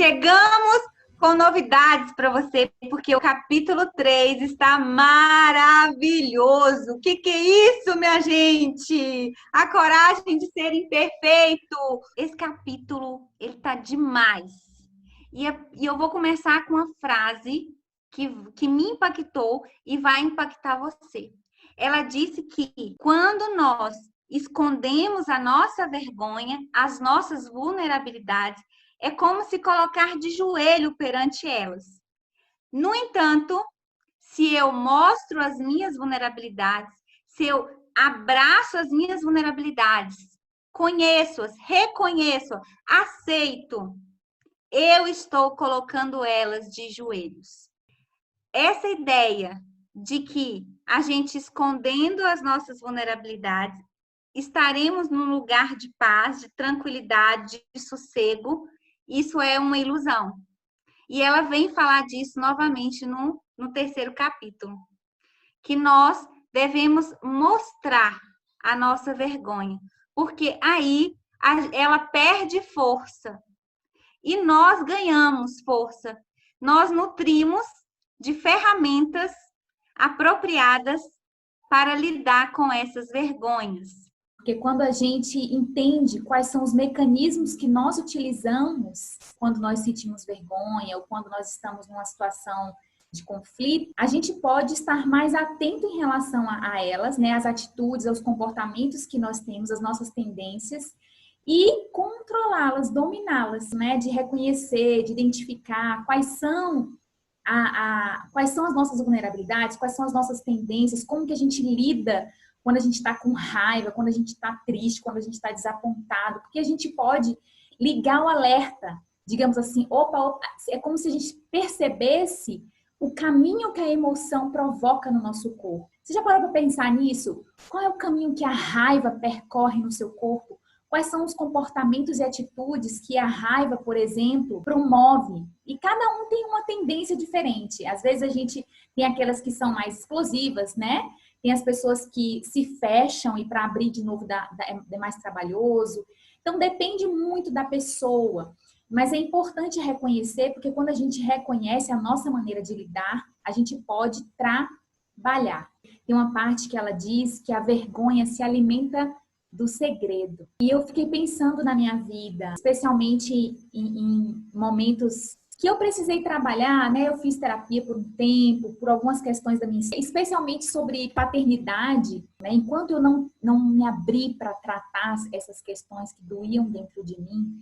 chegamos com novidades para você, porque o capítulo 3 está maravilhoso. O que é isso, minha gente? A coragem de ser imperfeito. Esse capítulo, ele tá demais. E eu vou começar com uma frase que me impactou e vai impactar você. Ela disse que quando nós escondemos a nossa vergonha, as nossas vulnerabilidades, é como se colocar de joelho perante elas. No entanto, se eu mostro as minhas vulnerabilidades, se eu abraço as minhas vulnerabilidades, conheço-as, reconheço, aceito, eu estou colocando elas de joelhos. Essa ideia de que a gente escondendo as nossas vulnerabilidades, estaremos num lugar de paz, de tranquilidade, de sossego, isso é uma ilusão. E ela vem falar disso novamente no terceiro capítulo, que nós devemos mostrar a nossa vergonha, porque aí ela perde força e nós ganhamos força. Nós nutrimos de ferramentas apropriadas para lidar com essas vergonhas. Porque quando a gente entende quais são os mecanismos que nós utilizamos quando nós sentimos vergonha ou quando nós estamos numa situação de conflito, a gente pode estar mais atento em relação a elas, né? As atitudes, aos comportamentos que nós temos, as nossas tendências, e controlá-las, dominá-las, né? De reconhecer, de identificar quais são as nossas vulnerabilidades, quais são as nossas tendências, como que a gente lida quando a gente está com raiva, quando a gente está triste, quando a gente está desapontado, porque a gente pode ligar o alerta, digamos assim, opa, é como se a gente percebesse o caminho que a emoção provoca no nosso corpo. Você já parou para pensar nisso? Qual é o caminho que a raiva percorre no seu corpo? Quais são os comportamentos e atitudes que a raiva, por exemplo, promove? E cada um tem uma tendência diferente. Às vezes a gente tem aquelas que são mais explosivas, né? Tem as pessoas que se fecham e para abrir de novo é mais trabalhoso. Então depende muito da pessoa. Mas é importante reconhecer, porque quando a gente reconhece a nossa maneira de lidar, a gente pode trabalhar. Tem uma parte que ela diz que a vergonha se alimenta do segredo. E eu fiquei pensando na minha vida, especialmente em momentos que eu precisei trabalhar, né? Eu fiz terapia por um tempo, por algumas questões da minha, especialmente sobre paternidade, né? Enquanto eu não me abri para tratar essas questões que doíam dentro de mim,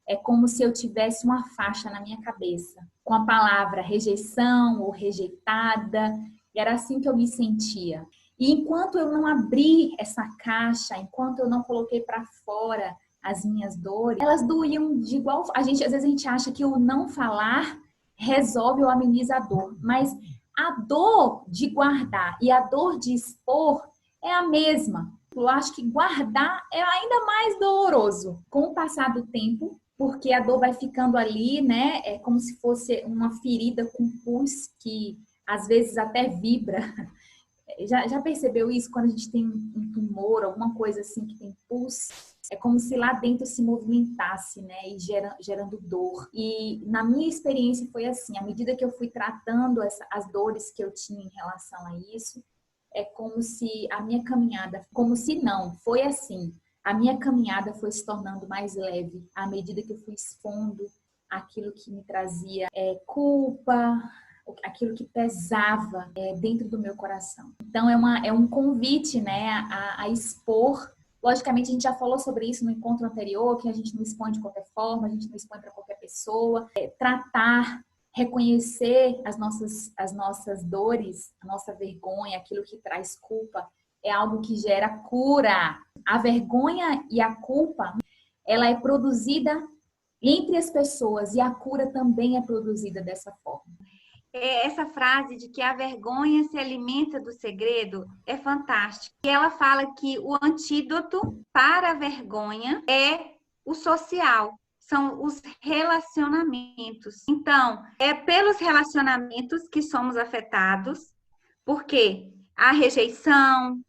é como se eu tivesse uma faixa na minha cabeça, com a palavra rejeição ou rejeitada, e era assim que eu me sentia. E enquanto eu não abri essa caixa, enquanto eu não coloquei para fora as minhas dores, elas doíam de igual. Às vezes a gente acha que o não falar resolve ou ameniza a dor, mas a dor de guardar e a dor de expor é a mesma. Eu acho que guardar é ainda mais doloroso com o passar do tempo, porque a dor vai ficando ali, né? É como se fosse uma ferida com pus que às vezes até vibra. Já percebeu isso quando a gente tem um tumor, alguma coisa assim que tem pus? É como se lá dentro se movimentasse, né? E gerando dor. E na minha experiência foi assim, à medida que eu fui tratando as dores que eu tinha em relação a isso, é como se a minha caminhada, como se não, foi assim. A minha caminhada foi se tornando mais leve à medida que eu fui expondo aquilo que me trazia culpa, aquilo que pesava dentro do meu coração. Então é um convite, né, a expor. Logicamente a gente já falou sobre isso no encontro anterior, que a gente não expõe de qualquer forma, a gente não expõe para qualquer pessoa. Tratar, reconhecer as nossas dores, a nossa vergonha, aquilo que traz culpa, é algo que gera cura. A vergonha e a culpa, ela é produzida entre as pessoas e a cura também é produzida dessa forma. Essa frase de que a vergonha se alimenta do segredo é fantástica. E ela fala que o antídoto para a vergonha é o social, são os relacionamentos. Então, é pelos relacionamentos que somos afetados, porque a rejeição,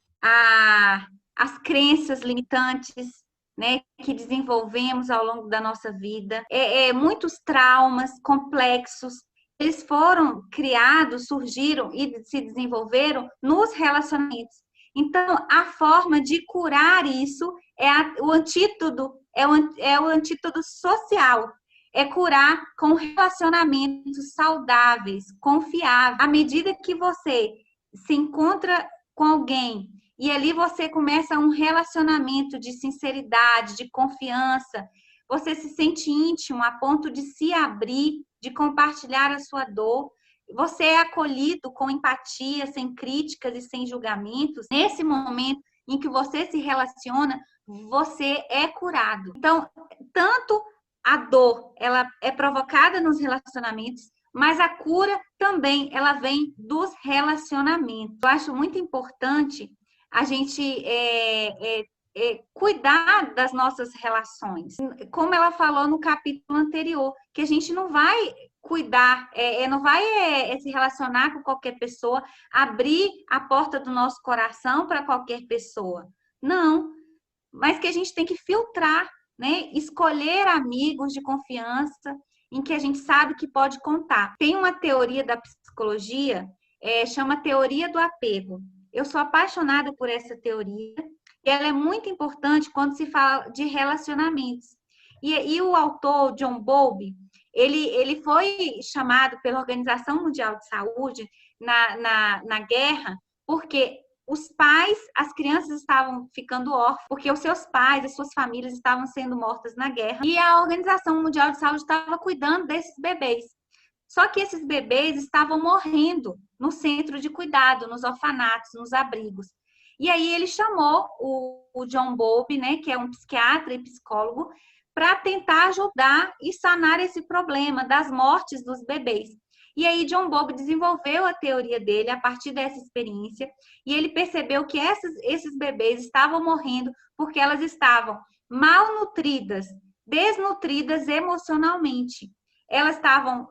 as crenças limitantes, né, que desenvolvemos ao longo da nossa vida, muitos traumas complexos, eles foram criados, surgiram e se desenvolveram nos relacionamentos. Então, a forma de curar isso o antídoto, é o antídoto social. É curar com relacionamentos saudáveis, confiáveis. À medida que você se encontra com alguém e ali você começa um relacionamento de sinceridade, de confiança, você se sente íntimo a ponto de se abrir, de compartilhar a sua dor. Você é acolhido com empatia, sem críticas e sem julgamentos. Nesse momento em que você se relaciona, você é curado. Então, tanto a dor, ela é provocada nos relacionamentos, mas a cura também, ela vem dos relacionamentos. Eu acho muito importante a gente cuidar das nossas relações. Como ela falou no capítulo anterior, que a gente não vai cuidar, não vai se relacionar com qualquer pessoa, abrir a porta do nosso coração para qualquer pessoa. Não, mas que a gente tem que filtrar, né? Escolher amigos de confiança em que a gente sabe que pode contar. Tem uma teoria da psicologia, chama teoria do apego. Eu sou apaixonada por essa teoria e ela é muito importante quando se fala de relacionamentos. E o autor, John Bowlby, ele foi chamado pela Organização Mundial de Saúde na guerra, porque os pais, as crianças estavam ficando órfãos, porque os seus pais, as suas famílias estavam sendo mortas na guerra, e a Organização Mundial de Saúde estava cuidando desses bebês. Só que esses bebês estavam morrendo no centro de cuidado, nos orfanatos, nos abrigos. E aí ele chamou o John Bowlby, né, que é um psiquiatra e psicólogo, para tentar ajudar e sanar esse problema das mortes dos bebês. E aí John Bowlby desenvolveu a teoria dele a partir dessa experiência e ele percebeu que esses bebês estavam morrendo porque elas estavam malnutridas, desnutridas emocionalmente. Elas estavam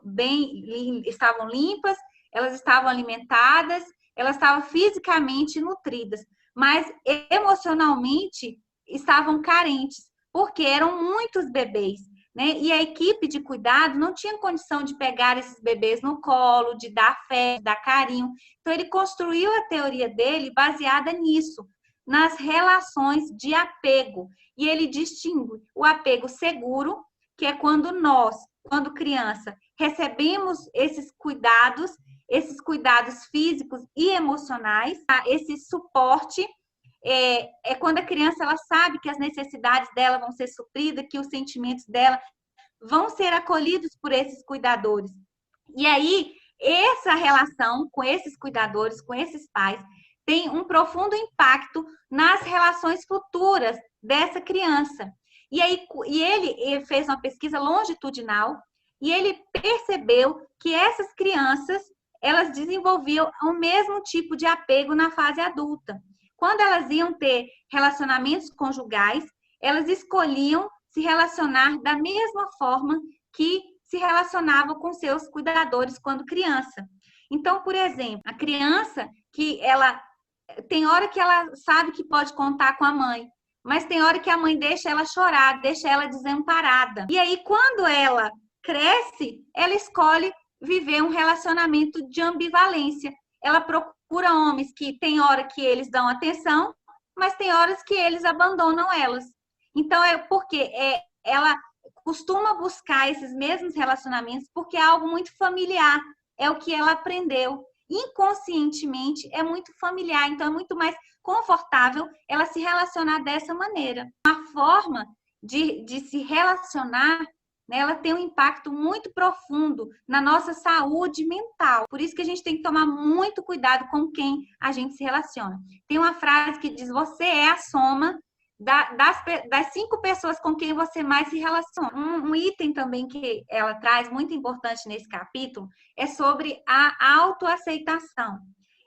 estavam limpas, elas estavam alimentadas, elas estavam fisicamente nutridas, mas emocionalmente estavam carentes, porque eram muitos bebês. Né? E a equipe de cuidado não tinha condição de pegar esses bebês no colo, de dar afeto, de dar carinho. Então, ele construiu a teoria dele baseada nisso, nas relações de apego. E ele distingue o apego seguro, que é quando nós, quando criança, recebemos esses cuidados físicos e emocionais, esse suporte. É quando a criança ela sabe que as necessidades dela vão ser supridas, que os sentimentos dela vão ser acolhidos por esses cuidadores. E aí, essa relação com esses cuidadores, com esses pais, tem um profundo impacto nas relações futuras dessa criança. E aí, ele fez uma pesquisa longitudinal e ele percebeu que essas crianças, elas desenvolviam o mesmo tipo de apego na fase adulta. Quando elas iam ter relacionamentos conjugais, elas escolhiam se relacionar da mesma forma que se relacionavam com seus cuidadores quando criança. Então, por exemplo, a criança que ela tem hora que ela sabe que pode contar com a mãe, mas tem hora que a mãe deixa ela chorar, deixa ela desamparada. E aí, quando ela cresce, ela escolhe viver um relacionamento de ambivalência. Ela procura homens que tem hora que eles dão atenção, mas tem horas que eles abandonam elas. Então, porque ela costuma buscar esses mesmos relacionamentos porque é algo muito familiar, é o que ela aprendeu. Inconscientemente, é muito familiar, então é muito mais confortável ela se relacionar dessa maneira. Uma forma de se relacionar, né, ela tem um impacto muito profundo na nossa saúde mental. Por isso que a gente tem que tomar muito cuidado com quem a gente se relaciona. Tem uma frase que diz: você é a soma das 5 pessoas com quem você mais se relaciona. Um item também que ela traz, muito importante nesse capítulo, é sobre a autoaceitação.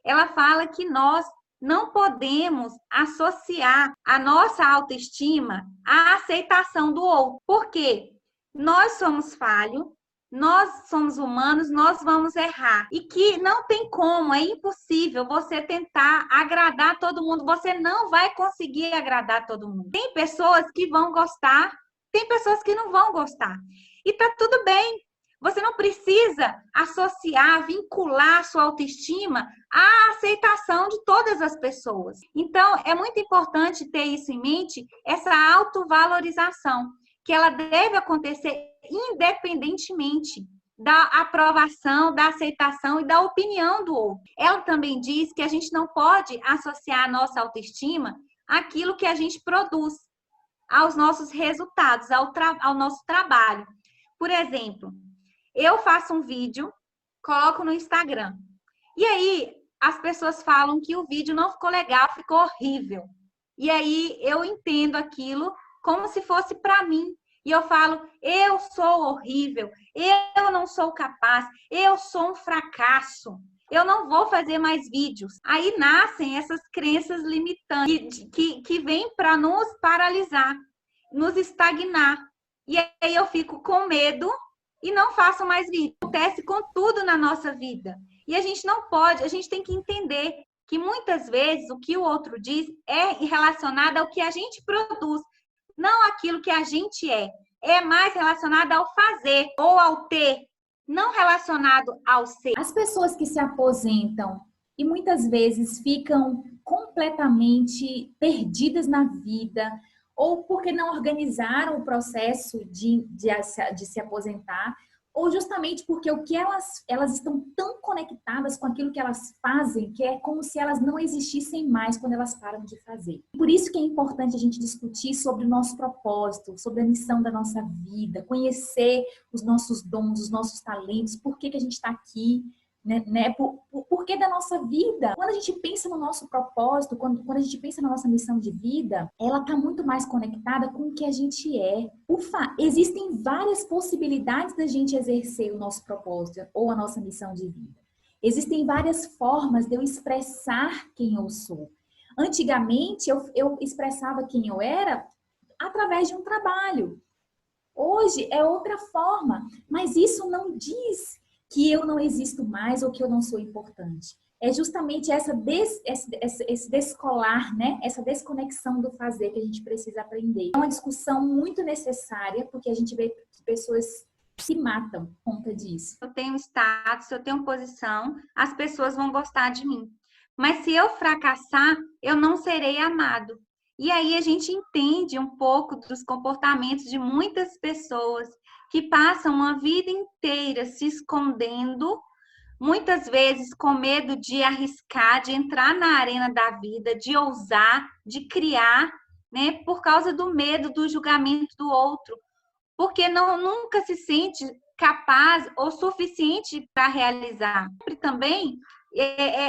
Ela fala que nós não podemos associar a nossa autoestima à aceitação do outro. Por quê? Nós somos falhos, nós somos humanos, nós vamos errar. E que não tem como, é impossível você tentar agradar todo mundo. Você não vai conseguir agradar todo mundo. Tem pessoas que vão gostar, tem pessoas que não vão gostar. E tá tudo bem. Você não precisa associar, vincular sua autoestima à aceitação de todas as pessoas. Então, é muito importante ter isso em mente, essa autovalorização, que ela deve acontecer independentemente da aprovação, da aceitação e da opinião do outro. Ela também diz que a gente não pode associar a nossa autoestima àquilo que a gente produz, aos nossos resultados, ao nosso trabalho. Por exemplo, eu faço um vídeo, coloco no Instagram. E aí, as pessoas falam que o vídeo não ficou legal, ficou horrível. E aí, eu entendo aquilo como se fosse para mim. E eu falo, eu sou horrível, eu não sou capaz, eu sou um fracasso, eu não vou fazer mais vídeos. Aí nascem essas crenças limitantes que vêm para nos paralisar, nos estagnar. E aí eu fico com medo e não faço mais vídeo. Acontece com tudo na nossa vida. E a gente não pode, a gente tem que entender que muitas vezes o que o outro diz é relacionado ao que a gente produz, não aquilo que a gente é. É mais relacionado ao fazer ou ao ter, não relacionado ao ser. As pessoas que se aposentam e muitas vezes ficam completamente perdidas na vida, ou porque não organizaram o processo de se aposentar, ou justamente porque o que elas estão tão conectadas com aquilo que elas fazem, que é como se elas não existissem mais quando elas param de fazer. Por isso que é importante a gente discutir sobre o nosso propósito, sobre a missão da nossa vida, conhecer os nossos dons, os nossos talentos, por que a gente está aqui, né? Por que da nossa vida? Quando a gente pensa no nosso propósito, quando a gente pensa na nossa missão de vida, ela está muito mais conectada com o que a gente é. Existem várias possibilidades da gente exercer o nosso propósito ou a nossa missão de vida. Existem várias formas de eu expressar quem eu sou. Antigamente, eu expressava quem eu era através de um trabalho. Hoje é outra forma, mas isso não diz que eu não existo mais ou que eu não sou importante. É justamente esse descolar, né? Essa desconexão do fazer que a gente precisa aprender. É uma discussão muito necessária, porque a gente vê que pessoas se matam por conta disso. Eu tenho status, eu tenho posição, as pessoas vão gostar de mim. Mas se eu fracassar, eu não serei amado. E aí a gente entende um pouco dos comportamentos de muitas pessoas que passam uma vida inteira se escondendo, muitas vezes com medo de arriscar, de entrar na arena da vida, de ousar, de criar, né, por causa do medo do julgamento do outro, porque nunca se sente capaz ou suficiente para realizar. Também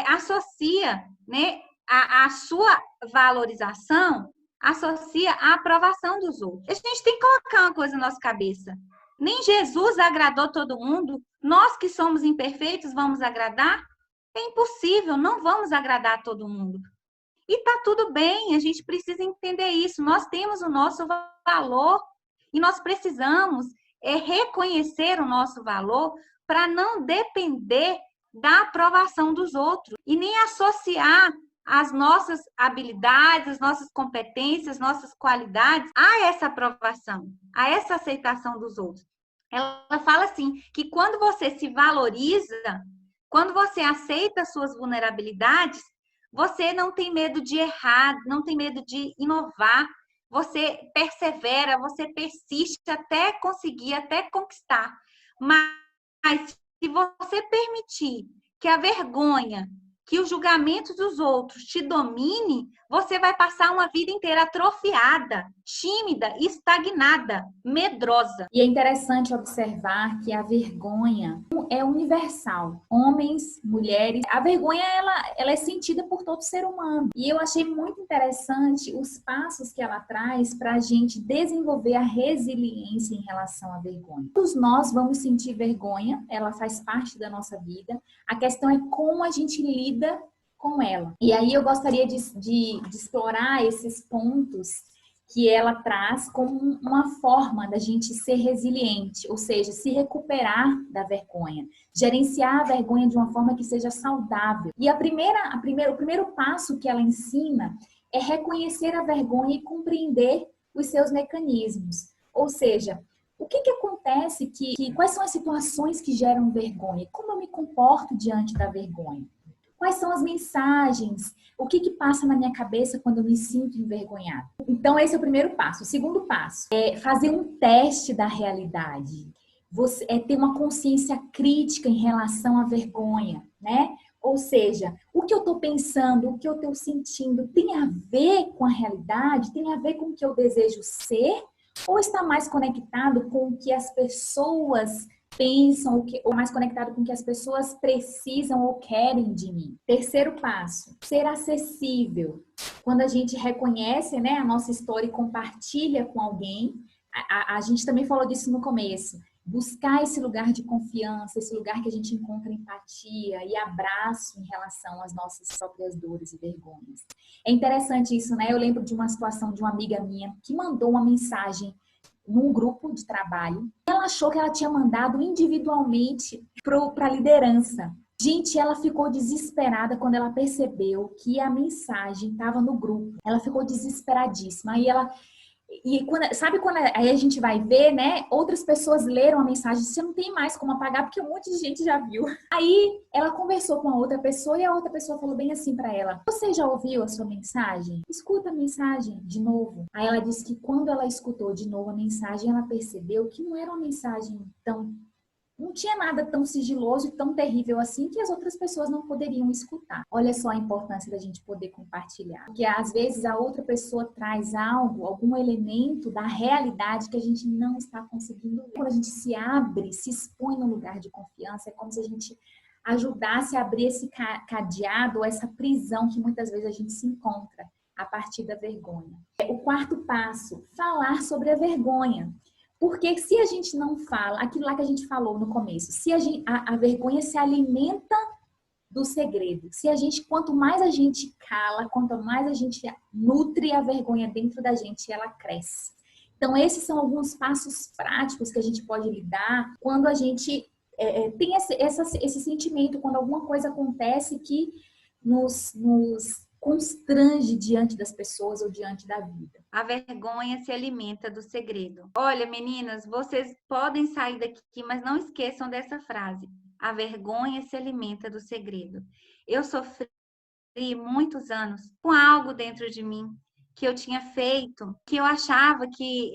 associa, né, a sua valorização, associa a aprovação dos outros. A gente tem que colocar uma coisa na nossa cabeça. Nem Jesus agradou todo mundo. Nós que somos imperfeitos vamos agradar? É impossível, não vamos agradar todo mundo. E tá tudo bem, a gente precisa entender isso. Nós temos o nosso valor e nós precisamos reconhecer o nosso valor para não depender da aprovação dos outros e nem associar as nossas habilidades, as nossas competências, nossas qualidades a essa aprovação, a essa aceitação dos outros. Ela fala assim, que quando você se valoriza, quando você aceita suas vulnerabilidades, você não tem medo de errar, não tem medo de inovar, você persevera, você persiste até conseguir, até conquistar. Mas se você permitir que a vergonha, que o julgamento dos outros te domine, você vai passar uma vida inteira atrofiada, tímida, estagnada, medrosa. E é interessante observar que a vergonha é universal. Homens, mulheres, a vergonha ela é sentida por todo ser humano. E eu achei muito interessante os passos que ela traz para a gente desenvolver a resiliência em relação à vergonha. Todos nós vamos sentir vergonha, ela faz parte da nossa vida. A questão é como a gente lida com ela. E aí eu gostaria de explorar esses pontos que ela traz como uma forma da gente ser resiliente, ou seja, se recuperar da vergonha, gerenciar a vergonha de uma forma que seja saudável. E o primeiro passo que ela ensina é reconhecer a vergonha e compreender os seus mecanismos. Ou seja, o que acontece, quais são as situações que geram vergonha? Como eu me comporto diante da vergonha? Quais são as mensagens? O que passa na minha cabeça quando eu me sinto envergonhada? Então, esse é o primeiro passo. O segundo passo é fazer um teste da realidade. É ter uma consciência crítica em relação à vergonha, né? Ou seja, o que eu estou pensando, o que eu estou sentindo, tem a ver com a realidade? Tem a ver com o que eu desejo ser? Ou está mais conectado com o que as pessoas pensam, ou mais conectado com o que as pessoas precisam ou querem de mim? Terceiro passo, ser acessível. Quando a gente reconhece, né, a nossa história e compartilha com alguém, a gente também falou disso no começo, buscar esse lugar de confiança, esse lugar que a gente encontra empatia e abraço em relação às nossas próprias dores e vergonhas. É interessante isso, né? Eu lembro de uma situação de uma amiga minha que mandou uma mensagem num grupo de trabalho. Ela achou que ela tinha mandado individualmente para a liderança. Gente, ela ficou desesperada quando ela percebeu que a mensagem estava no grupo. Ela ficou desesperadíssima. Sabe quando aí a gente vai ver, né? Outras pessoas leram a mensagem, você não tem mais como apagar, porque um monte de gente já viu. Aí ela conversou com a outra pessoa e a outra pessoa falou bem assim pra ela: você já ouviu a sua mensagem? Escuta a mensagem de novo. Aí ela disse que quando ela escutou de novo a mensagem, ela percebeu que não era uma mensagem não tinha nada tão sigiloso e tão terrível assim que as outras pessoas não poderiam escutar. Olha só a importância da gente poder compartilhar. Porque às vezes a outra pessoa traz algum elemento da realidade que a gente não está conseguindo ver. Quando a gente se abre, se expõe no lugar de confiança, é como se a gente ajudasse a abrir esse cadeado, essa prisão que muitas vezes a gente se encontra a partir da vergonha. O quarto passo, falar sobre a vergonha. Porque se a gente não fala, aquilo lá que a gente falou no começo, se a vergonha se alimenta do segredo. Quanto mais a gente cala, quanto mais a gente nutre a vergonha dentro da gente, ela cresce. Então, esses são alguns passos práticos que a gente pode lidar quando a gente tem esse sentimento, quando alguma coisa acontece que nos constrange diante das pessoas ou diante da vida. A vergonha se alimenta do segredo. Olha, meninas, vocês podem sair daqui, mas não esqueçam dessa frase. A vergonha se alimenta do segredo. Eu sofri muitos anos com algo dentro de mim que eu tinha feito, que eu achava que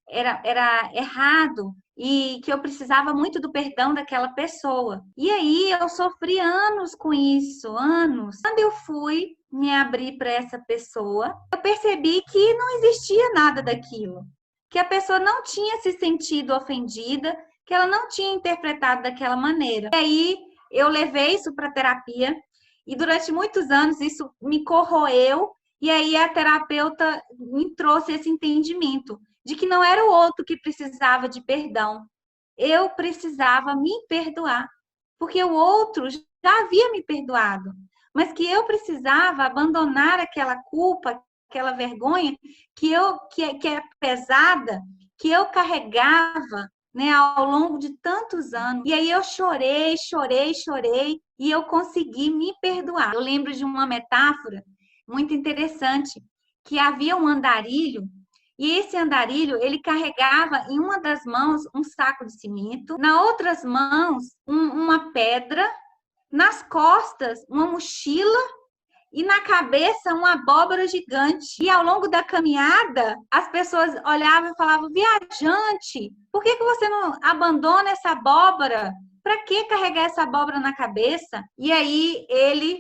era errado e que eu precisava muito do perdão daquela pessoa. E aí eu sofri anos com isso, anos. Quando eu fui me abrir para essa pessoa, eu percebi que não existia nada daquilo, que a pessoa não tinha se sentido ofendida, que ela não tinha interpretado daquela maneira. E aí eu levei isso para terapia e durante muitos anos isso me corroeu e aí a terapeuta me trouxe esse entendimento de que não era o outro que precisava de perdão, eu precisava me perdoar, porque o outro já havia me perdoado, mas que eu precisava abandonar aquela culpa, aquela vergonha que é pesada, que eu carregava, né, ao longo de tantos anos. E aí eu chorei, e eu consegui me perdoar. Eu lembro de uma metáfora muito interessante, que havia um andarilho, e esse andarilho, ele carregava em uma das mãos um saco de cimento, na outras mãos uma pedra, nas costas uma mochila e na cabeça uma abóbora gigante. E ao longo da caminhada, as pessoas olhavam e falavam: viajante, por que você não abandona essa abóbora? Para que carregar essa abóbora na cabeça? E aí ele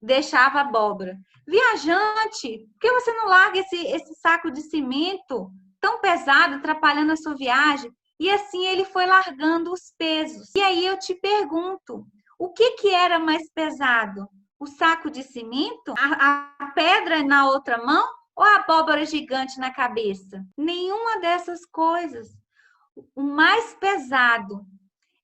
deixava a abóbora. Viajante, por que você não larga esse saco de cimento tão pesado, atrapalhando a sua viagem? E assim ele foi largando os pesos. E aí eu te pergunto, o que era mais pesado? O saco de cimento? A pedra na outra mão? Ou a abóbora gigante na cabeça? Nenhuma dessas coisas. O mais pesado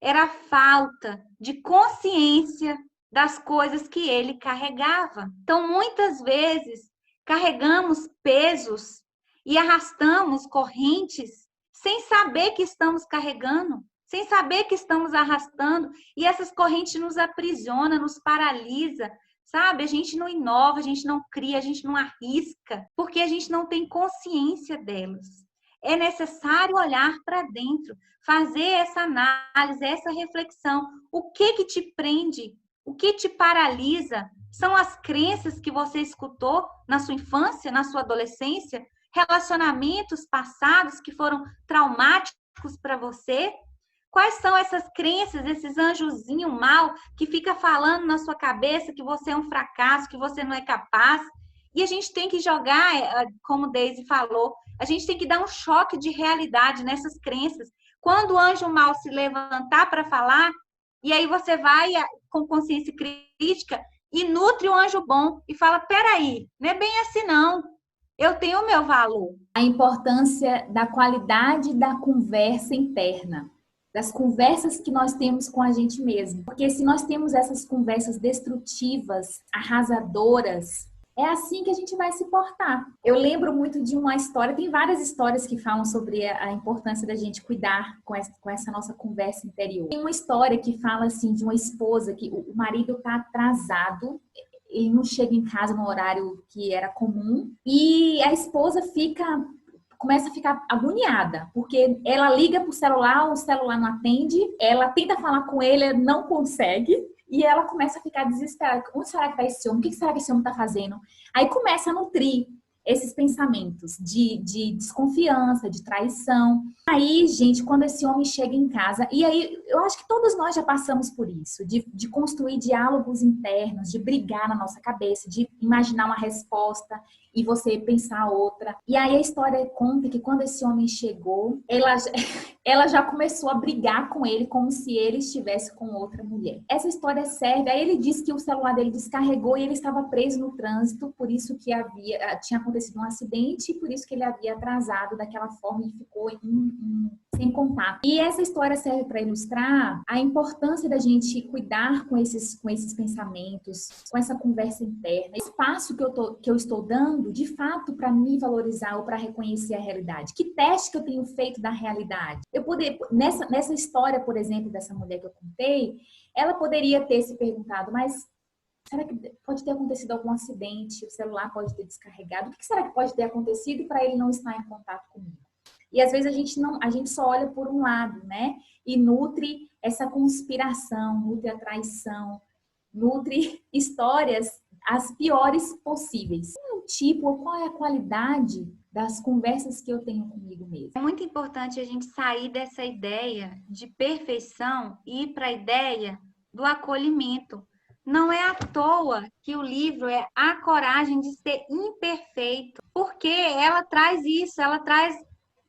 era a falta de consciência das coisas que ele carregava. Então, muitas vezes, carregamos pesos e arrastamos correntes sem saber que estamos carregando, sem saber que estamos arrastando, e essas correntes nos aprisionam, nos paralisa, sabe? A gente não inova, a gente não cria, a gente não arrisca, porque a gente não tem consciência delas. É necessário olhar para dentro, fazer essa análise, essa reflexão. O que te prende? O que te paralisa? São as crenças que você escutou na sua infância, na sua adolescência? Relacionamentos passados que foram traumáticos para você? Quais são essas crenças, esses anjozinhos mal que fica falando na sua cabeça que você é um fracasso, que você não é capaz? E a gente tem que jogar, como Deise falou, a gente tem que dar um choque de realidade nessas crenças. Quando o anjo mal se levantar para falar, e aí você vai com consciência crítica e nutre o anjo bom e fala, peraí, não é bem assim não. Eu tenho o meu valor. A importância da qualidade da conversa interna, das conversas que nós temos com a gente mesmo. Porque se nós temos essas conversas destrutivas, arrasadoras, é assim que a gente vai se portar. Eu lembro muito de uma história, tem várias histórias que falam sobre a importância da gente cuidar com essa nossa conversa interior. Tem uma história que fala assim de uma esposa que o marido está atrasado, ele não chega em casa no horário que era comum e a esposa começa a ficar agoniada, porque ela liga pro celular, o celular não atende, ela tenta falar com ele, não consegue, e ela começa a ficar desesperada. Onde será que tá esse homem? O que será que esse homem tá fazendo? Aí começa a nutrir esses pensamentos de desconfiança, de traição. Aí, gente, quando esse homem chega em casa, e aí eu acho que todos nós já passamos por isso, de construir diálogos internos, de brigar na nossa cabeça, de imaginar uma resposta e você pensar outra. E aí a história conta que quando esse homem chegou, ela já começou a brigar com ele como se ele estivesse com outra mulher. Essa história serve, aí ele disse que o celular dele descarregou e ele estava preso no trânsito, por isso que tinha acontecido um acidente e por isso que ele havia atrasado daquela forma e ficou sem contato. E essa história serve para ilustrar a importância da gente cuidar com esses pensamentos, com essa conversa interna. Esse passo que eu estou dando, de fato, para me valorizar ou para reconhecer a realidade. Que teste que eu tenho feito da realidade? Nessa história, por exemplo, dessa mulher que eu contei, ela poderia ter se perguntado, mas será que pode ter acontecido algum acidente? O celular pode ter descarregado? O que será que pode ter acontecido para ele não estar em contato comigo? E às vezes a gente só olha por um lado, né? E nutre essa conspiração, nutre a traição, nutre histórias as piores possíveis. Qual é o tipo ou qual é a qualidade das conversas que eu tenho comigo mesmo? É muito importante a gente sair dessa ideia de perfeição e ir para a ideia do acolhimento. Não é à toa que o livro é A Coragem de Ser Imperfeito, porque ela traz isso, ela traz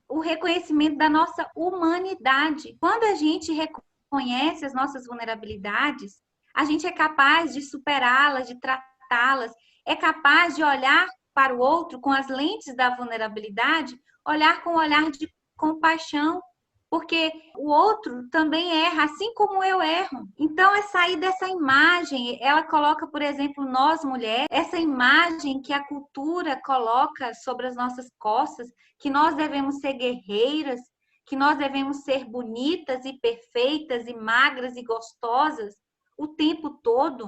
o reconhecimento da nossa humanidade. Quando a gente reconhece as nossas vulnerabilidades, a gente é capaz de superá-las, de tratá-las, é capaz de olhar para o outro com as lentes da vulnerabilidade, olhar com um olhar de compaixão, porque o outro também erra, assim como eu erro. Então, é sair dessa imagem. Ela coloca, por exemplo, nós mulheres, essa imagem que a cultura coloca sobre as nossas costas, que nós devemos ser guerreiras, que nós devemos ser bonitas e perfeitas e magras e gostosas o tempo todo.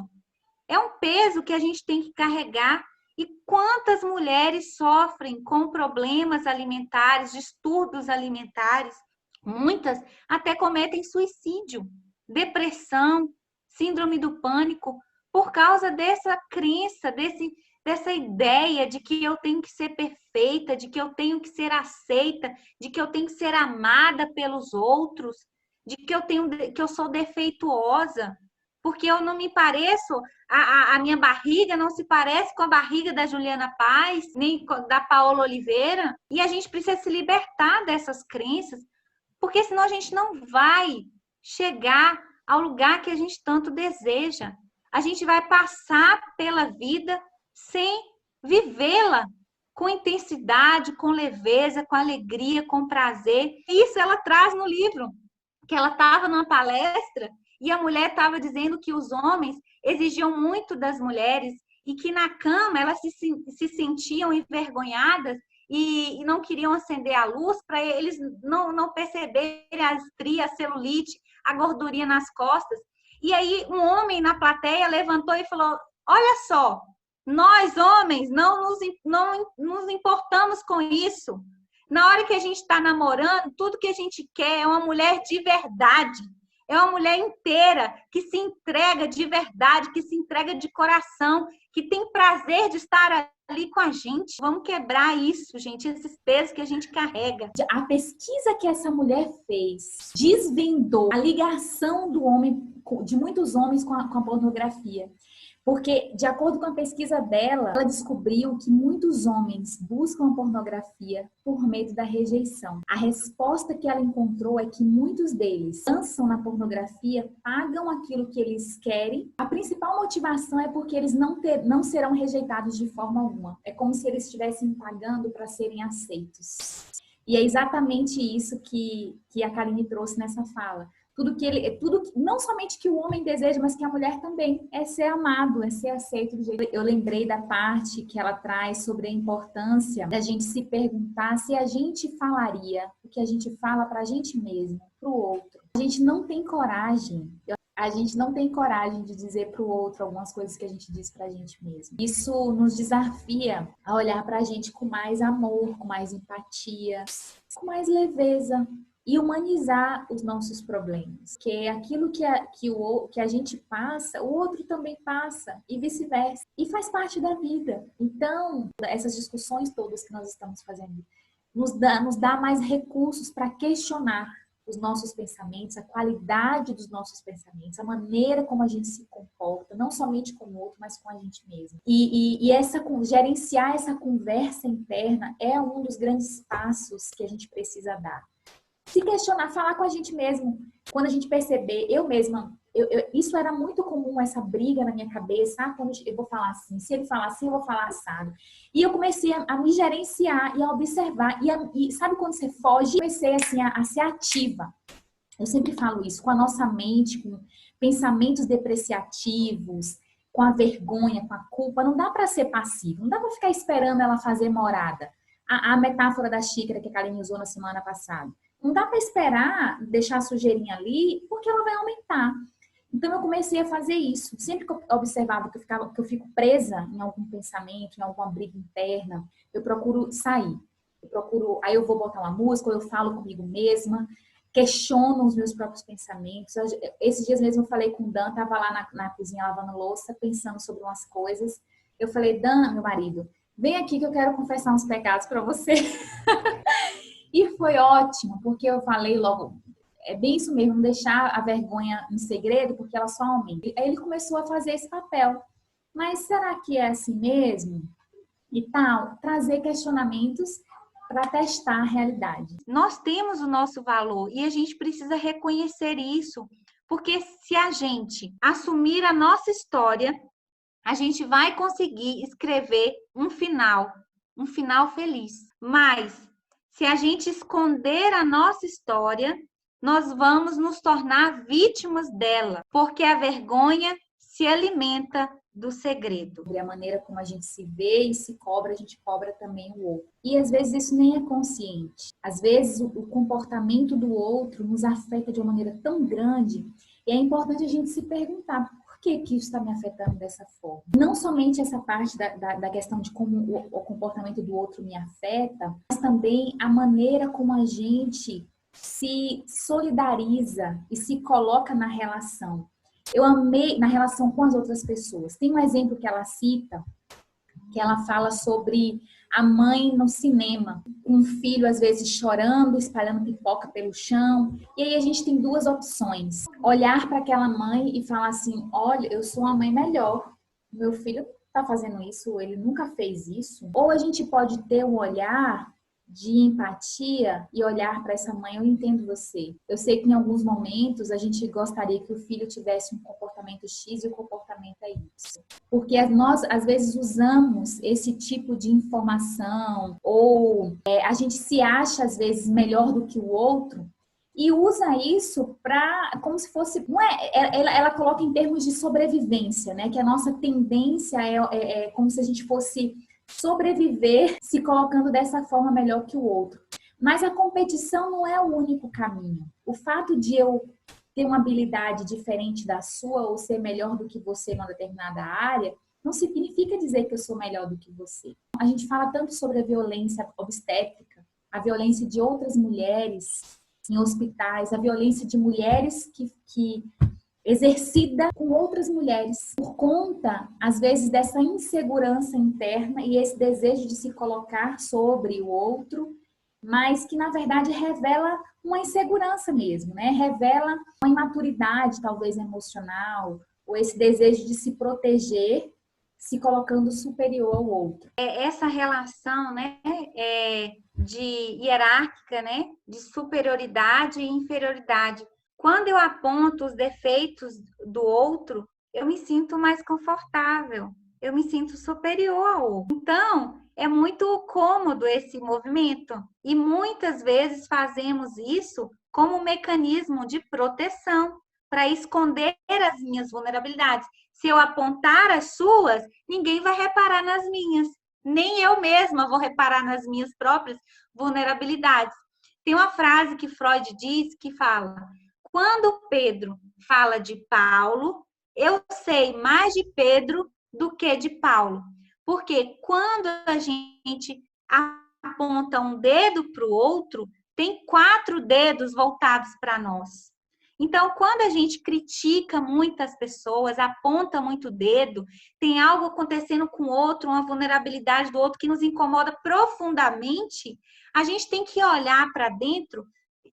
É um peso que a gente tem que carregar. E quantas mulheres sofrem com problemas alimentares, distúrbios alimentares? Muitas até cometem suicídio, depressão, síndrome do pânico, por causa dessa crença, dessa ideia de que eu tenho que ser perfeita, de que eu tenho que ser aceita, de que eu tenho que ser amada pelos outros, de que eu sou defeituosa, porque eu não me pareço, a minha barriga não se parece com a barriga da Juliana Paz, nem da Paola Oliveira, e a gente precisa se libertar dessas crenças, porque senão a gente não vai chegar ao lugar que a gente tanto deseja. A gente vai passar pela vida sem vivê-la com intensidade, com leveza, com alegria, com prazer. Isso ela traz no livro, que ela estava numa palestra e a mulher estava dizendo que os homens exigiam muito das mulheres e que na cama elas se sentiam envergonhadas e não queriam acender a luz para eles não perceberem a estria, a celulite, a gordurinha nas costas. E aí um homem na plateia levantou e falou: olha só, nós homens não nos importamos com isso. Na hora que a gente está namorando, tudo que a gente quer é uma mulher de verdade. É uma mulher inteira, que se entrega de verdade, que se entrega de coração, que tem prazer de estar ali com a gente. Vamos quebrar isso, gente, esses pesos que a gente carrega. A pesquisa que essa mulher fez desvendou a ligação do homem, de muitos homens com a pornografia. Porque, de acordo com a pesquisa dela, ela descobriu que muitos homens buscam a pornografia por medo da rejeição. A resposta que ela encontrou é que muitos deles lançam na pornografia, pagam aquilo que eles querem. A principal motivação é porque eles não serão rejeitados de forma alguma. É como se eles estivessem pagando para serem aceitos. E é exatamente isso que a Karine trouxe nessa fala. Não somente que o homem deseja, mas que a mulher também, é ser amado, é ser aceito do jeito. Eu lembrei da parte que ela traz sobre a importância da gente se perguntar se a gente falaria o que a gente fala pra gente mesmo, pro outro. A gente não tem coragem. A gente não tem coragem de dizer pro outro algumas coisas que a gente diz pra gente mesmo. Isso nos desafia a olhar pra gente com mais amor, com mais empatia, com mais leveza. E humanizar os nossos problemas, que é aquilo que a gente passa, o outro também passa, e vice-versa. E faz parte da vida. Então, essas discussões todas que nós estamos fazendo nos dá mais recursos para questionar os nossos pensamentos, a qualidade dos nossos pensamentos, a maneira como a gente se comporta, não somente com o outro, mas com a gente mesmo. E gerenciar essa conversa interna é um dos grandes passos que a gente precisa dar. Se questionar, falar com a gente mesmo. Quando a gente perceber, eu mesma, isso era muito comum, essa briga na minha cabeça. Quando eu vou falar assim, se ele falar assim, eu vou falar assado. E eu comecei a me gerenciar e a observar. E sabe quando você foge? Eu comecei assim, a ser ativa. Eu sempre falo isso, com a nossa mente, com pensamentos depreciativos, com a vergonha, com a culpa. Não dá para ser passivo, não dá para ficar esperando ela fazer morada. A metáfora da xícara que a Karine usou na semana passada. Não dá para esperar deixar a sujeirinha ali, porque ela vai aumentar. Então, eu comecei a fazer isso. Sempre que eu observava que eu fico presa em algum pensamento, em alguma briga interna, eu procuro sair. Aí eu vou botar uma música, ou eu falo comigo mesma, questiono os meus próprios pensamentos. Esses dias mesmo eu falei com o Dan, estava lá na cozinha lavando louça, pensando sobre umas coisas. Eu falei: Dan, meu marido, vem aqui que eu quero confessar uns pecados para você. E foi ótimo, porque eu falei logo, é bem isso mesmo, não deixar a vergonha em segredo, porque ela só aumenta. Aí ele começou a fazer esse papel. Mas será que é assim mesmo? E tal, trazer questionamentos para testar a realidade. Nós temos o nosso valor e a gente precisa reconhecer isso, porque se a gente assumir a nossa história, a gente vai conseguir escrever um final feliz. Mas se a gente esconder a nossa história, nós vamos nos tornar vítimas dela, porque a vergonha se alimenta do segredo. A maneira como a gente se vê e se cobra, a gente cobra também o outro. E às vezes isso nem é consciente. Às vezes o comportamento do outro nos afeta de uma maneira tão grande, e é importante a gente se perguntar: por que isso está me afetando dessa forma? Não somente essa parte da questão de como o comportamento do outro me afeta, mas também a maneira como a gente se solidariza e se coloca na relação. Eu amei na relação com as outras pessoas. Tem um exemplo que ela cita, que ela fala sobre a mãe no cinema, com um filho às vezes chorando, espalhando pipoca pelo chão. E aí a gente tem duas opções: olhar para aquela mãe e falar assim: olha, eu sou uma mãe melhor, meu filho está fazendo isso, ele nunca fez isso. Ou a gente pode ter um olhar de empatia e olhar para essa mãe: eu entendo você. Eu sei que em alguns momentos a gente gostaria que o filho tivesse um comportamento X e o comportamento é Y. Porque nós, às vezes, usamos esse tipo de informação ou a gente se acha, às vezes, melhor do que o outro e usa isso para, como se fosse, não ela coloca em termos de sobrevivência, né? Que a nossa tendência é como se a gente fosse sobreviver se colocando dessa forma melhor que o outro. Mas a competição não é o único caminho. O fato de eu ter uma habilidade diferente da sua ou ser melhor do que você numa determinada área, não significa dizer que eu sou melhor do que você. A gente fala tanto sobre a violência obstétrica, a violência de outras mulheres em hospitais, a violência de mulheres que exercida com outras mulheres, por conta, às vezes, dessa insegurança interna e esse desejo de se colocar sobre o outro, mas que, na verdade, revela uma insegurança mesmo, né? Revela uma imaturidade, talvez, emocional, ou esse desejo de se proteger, se colocando superior ao outro. Essa relação, né, de hierárquica, né, de superioridade e inferioridade. Quando eu aponto os defeitos do outro, eu me sinto mais confortável, eu me sinto superior ao outro. Então, é muito cômodo esse movimento e muitas vezes fazemos isso como um mecanismo de proteção para esconder as minhas vulnerabilidades. Se eu apontar as suas, ninguém vai reparar nas minhas, nem eu mesma vou reparar nas minhas próprias vulnerabilidades. Tem uma frase que Freud diz que fala: quando Pedro fala de Paulo, eu sei mais de Pedro do que de Paulo. Porque quando a gente aponta um dedo para o outro, tem 4 dedos voltados para nós. Então, quando a gente critica muitas pessoas, aponta muito o dedo, tem algo acontecendo com o outro, uma vulnerabilidade do outro que nos incomoda profundamente, a gente tem que olhar para dentro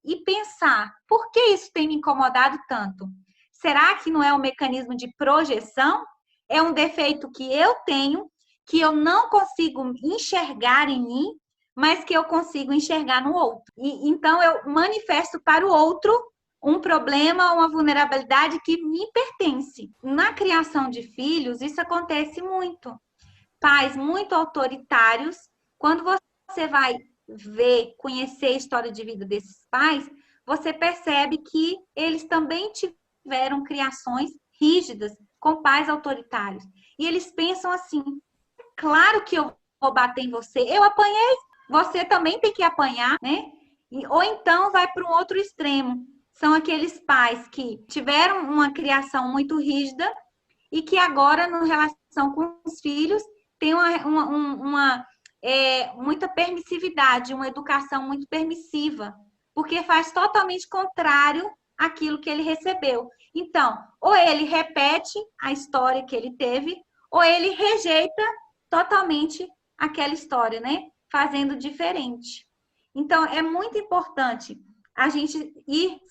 e pensar, por que isso tem me incomodado tanto? Será que não é um mecanismo de projeção? É um defeito que eu tenho, que eu não consigo enxergar em mim, mas que eu consigo enxergar no outro. E então eu manifesto para o outro um problema, uma vulnerabilidade que me pertence. Na criação de filhos, isso acontece muito. Pais muito autoritários, quando você vai ver, conhecer a história de vida desses pais, você percebe que eles também tiveram criações rígidas com pais autoritários. E eles pensam assim: claro que eu vou bater em você, eu apanhei, você também tem que apanhar, né? Ou então vai para um outro extremo. São aqueles pais que tiveram uma criação muito rígida e que agora, na relação com os filhos, tem muita permissividade, uma educação muito permissiva, porque faz totalmente contrário àquilo que ele recebeu. Então, ou ele repete a história que ele teve, ou ele rejeita totalmente aquela história, né? Fazendo diferente. Então, é muito importante a gente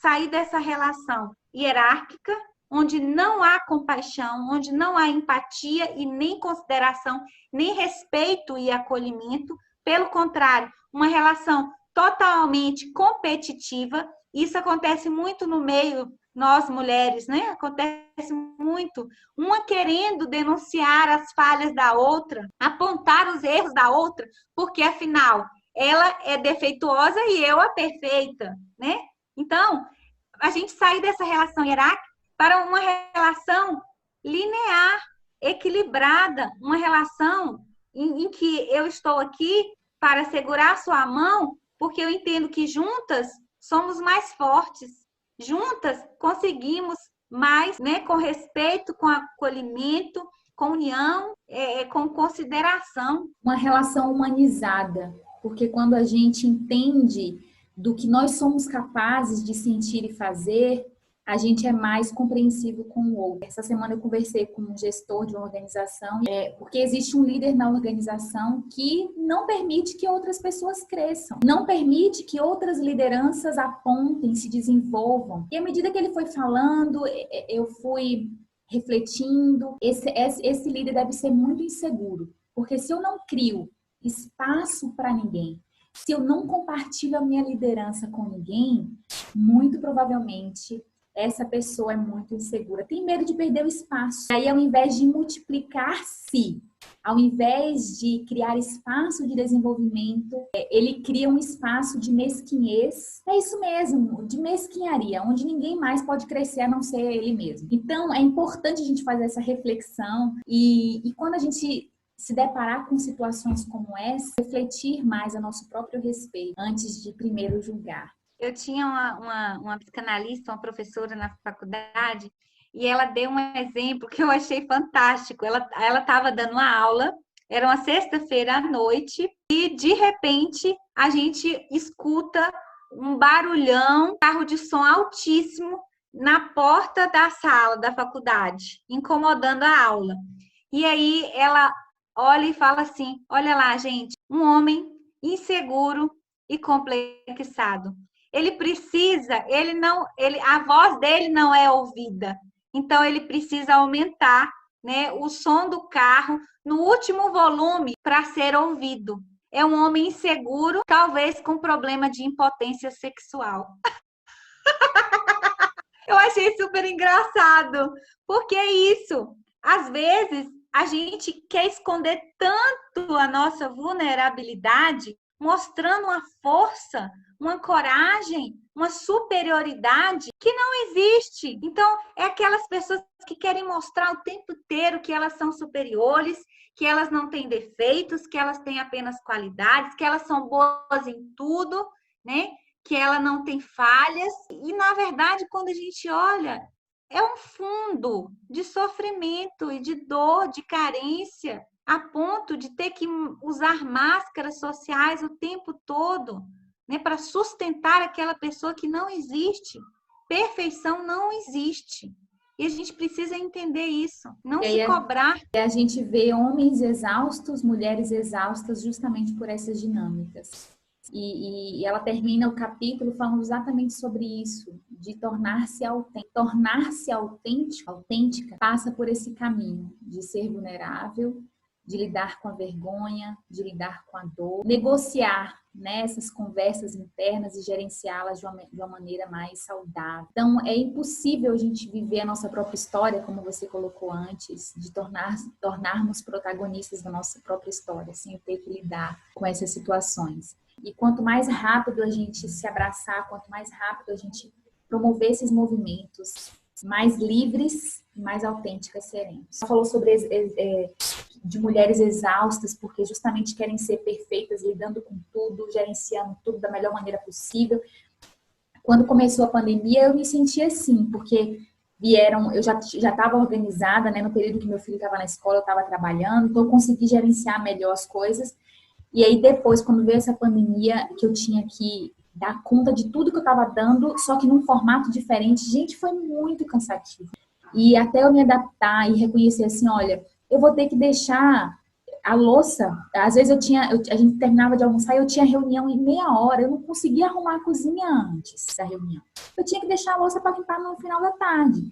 sair dessa relação hierárquica, onde não há compaixão, onde não há empatia e nem consideração, nem respeito e acolhimento. Pelo contrário, uma relação totalmente competitiva. Isso acontece muito no meio, nós mulheres, né? Acontece muito. Uma querendo denunciar as falhas da outra, apontar os erros da outra, porque afinal ela é defeituosa e eu a perfeita, né? Então, a gente sai dessa relação hierárquica para uma relação linear, equilibrada, uma relação em que eu estou aqui para segurar sua mão, porque eu entendo que juntas somos mais fortes, juntas conseguimos mais, né, com respeito, com acolhimento, com união, com consideração. Uma relação humanizada, porque quando a gente entende do que nós somos capazes de sentir e fazer, a gente é mais compreensivo com o outro. Essa semana eu conversei com um gestor de uma organização, porque existe um líder na organização que não permite que outras pessoas cresçam, não permite que outras lideranças apontem, se desenvolvam. E à medida que ele foi falando, eu fui refletindo, esse líder deve ser muito inseguro, porque se eu não crio espaço para ninguém, se eu não compartilho a minha liderança com ninguém, muito provavelmente essa pessoa é muito insegura, tem medo de perder o espaço. E aí, ao invés de multiplicar-se, ao invés de criar espaço de desenvolvimento, ele cria um espaço de mesquinhez. É isso mesmo, de mesquinharia, onde ninguém mais pode crescer a não ser ele mesmo. Então, é importante a gente fazer essa reflexão e quando a gente se deparar com situações como essa, refletir mais a nosso próprio respeito antes de primeiro julgar. Eu tinha uma psicanalista, uma professora na faculdade, e ela deu um exemplo que eu achei fantástico. Ela estava dando uma aula, era uma sexta-feira à noite, e de repente a gente escuta um barulhão, carro de som altíssimo na porta da sala da faculdade, incomodando a aula. E aí ela olha e fala assim: olha lá, gente, um homem inseguro e complexado. Ele precisa, a voz dele não é ouvida. Então ele precisa aumentar, né, o som do carro no último volume para ser ouvido. É um homem inseguro, talvez com problema de impotência sexual. Eu achei super engraçado, porque é isso. Às vezes, a gente quer esconder tanto a nossa vulnerabilidade, mostrando uma força, uma coragem, uma superioridade que não existe. Então, é aquelas pessoas que querem mostrar o tempo inteiro que elas são superiores, que elas não têm defeitos, que elas têm apenas qualidades, que elas são boas em tudo, né? Que ela não tem falhas. E, na verdade, quando a gente olha, é um fundo de sofrimento e de dor, de carência, a ponto de ter que usar máscaras sociais o tempo todo, né, para sustentar aquela pessoa que não existe. Perfeição não existe. E a gente precisa entender isso, não se cobrar. E a gente vê homens exaustos, mulheres exaustas, justamente por essas dinâmicas. E ela termina o capítulo falando exatamente sobre isso, de tornar-se autêntica. Tornar-se autêntica passa por esse caminho de ser vulnerável, de lidar com a vergonha, de lidar com a dor, negociar, né, essas conversas internas e gerenciá-las de uma maneira mais saudável. Então, é impossível a gente viver a nossa própria história, como você colocou antes, de tornarmos protagonistas da nossa própria história, sem ter que lidar com essas situações. E quanto mais rápido a gente se abraçar, quanto mais rápido a gente promover esses movimentos, mais livres e mais autênticas seremos. Ela falou sobre de mulheres exaustas, porque justamente querem ser perfeitas, lidando com tudo, gerenciando tudo da melhor maneira possível. Quando começou a pandemia, eu me senti assim, porque eu já estava organizada, né? No período que meu filho estava na escola, eu estava trabalhando, então eu consegui gerenciar melhor as coisas. E aí depois, quando veio essa pandemia, que eu tinha que dar conta de tudo que eu estava dando, só que num formato diferente, gente, foi muito cansativo. E até eu me adaptar e reconhecer assim, olha, eu vou ter que deixar a louça. Às vezes a gente terminava de almoçar e eu tinha reunião em meia hora, eu não conseguia arrumar a cozinha antes da reunião. Eu tinha que deixar a louça para limpar no final da tarde.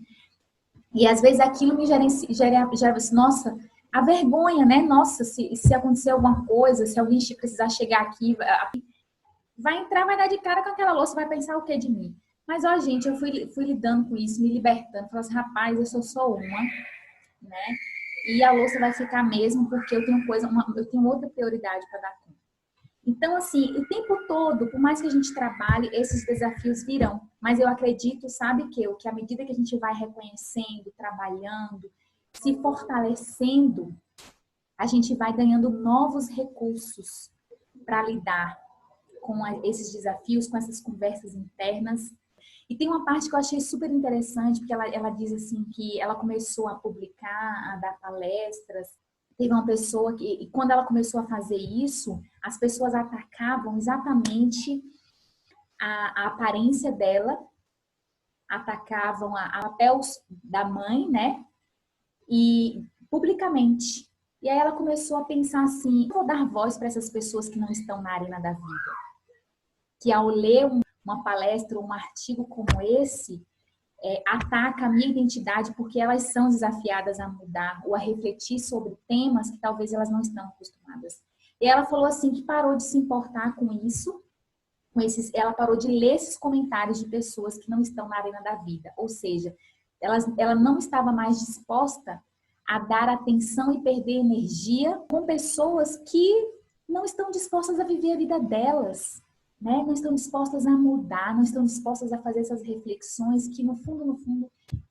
E às vezes aquilo me gerava assim, nossa, a vergonha, né? Nossa, se acontecer alguma coisa, se alguém precisar chegar aqui, vai entrar, vai dar de cara com aquela louça, vai pensar o que de mim? Mas, ó, gente, eu fui lidando com isso, me libertando. Falei assim, rapaz, eu sou só uma, né? E a louça vai ficar mesmo, porque eu tenho outra prioridade para dar conta. Então, assim, o tempo todo, por mais que a gente trabalhe, esses desafios virão. Mas eu acredito, sabe, que à medida que a gente vai reconhecendo, trabalhando, se fortalecendo, a gente vai ganhando novos recursos para lidar com esses desafios, com essas conversas internas. E tem uma parte que eu achei super interessante, porque ela diz assim que ela começou a publicar, a dar palestras. Teve uma pessoa que, quando ela começou a fazer isso, as pessoas atacavam exatamente a aparência dela, atacavam a papel da mãe, né? E publicamente. E aí ela começou a pensar assim, vou dar voz para essas pessoas que não estão na arena da vida. Que ao ler uma palestra ou um artigo como esse, ataca a minha identidade porque elas são desafiadas a mudar ou a refletir sobre temas que talvez elas não estão acostumadas. E ela falou assim que parou de se importar com isso, ela parou de ler esses comentários de pessoas que não estão na arena da vida. Ou seja, ela não estava mais disposta a dar atenção e perder energia com pessoas que não estão dispostas a viver a vida delas. né? Não estão dispostas a mudar, não estão dispostas a fazer essas reflexões que, no fundo,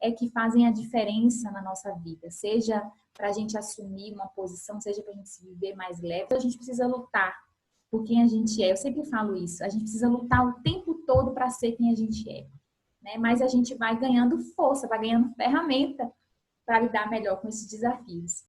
é que fazem a diferença na nossa vida. Seja para a gente assumir uma posição, seja para a gente se viver mais leve, a gente precisa lutar por quem a gente é. Eu sempre falo isso, a gente precisa lutar o tempo todo para ser quem a gente é, né? Mas a gente vai ganhando força, vai ganhando ferramenta para lidar melhor com esses desafios.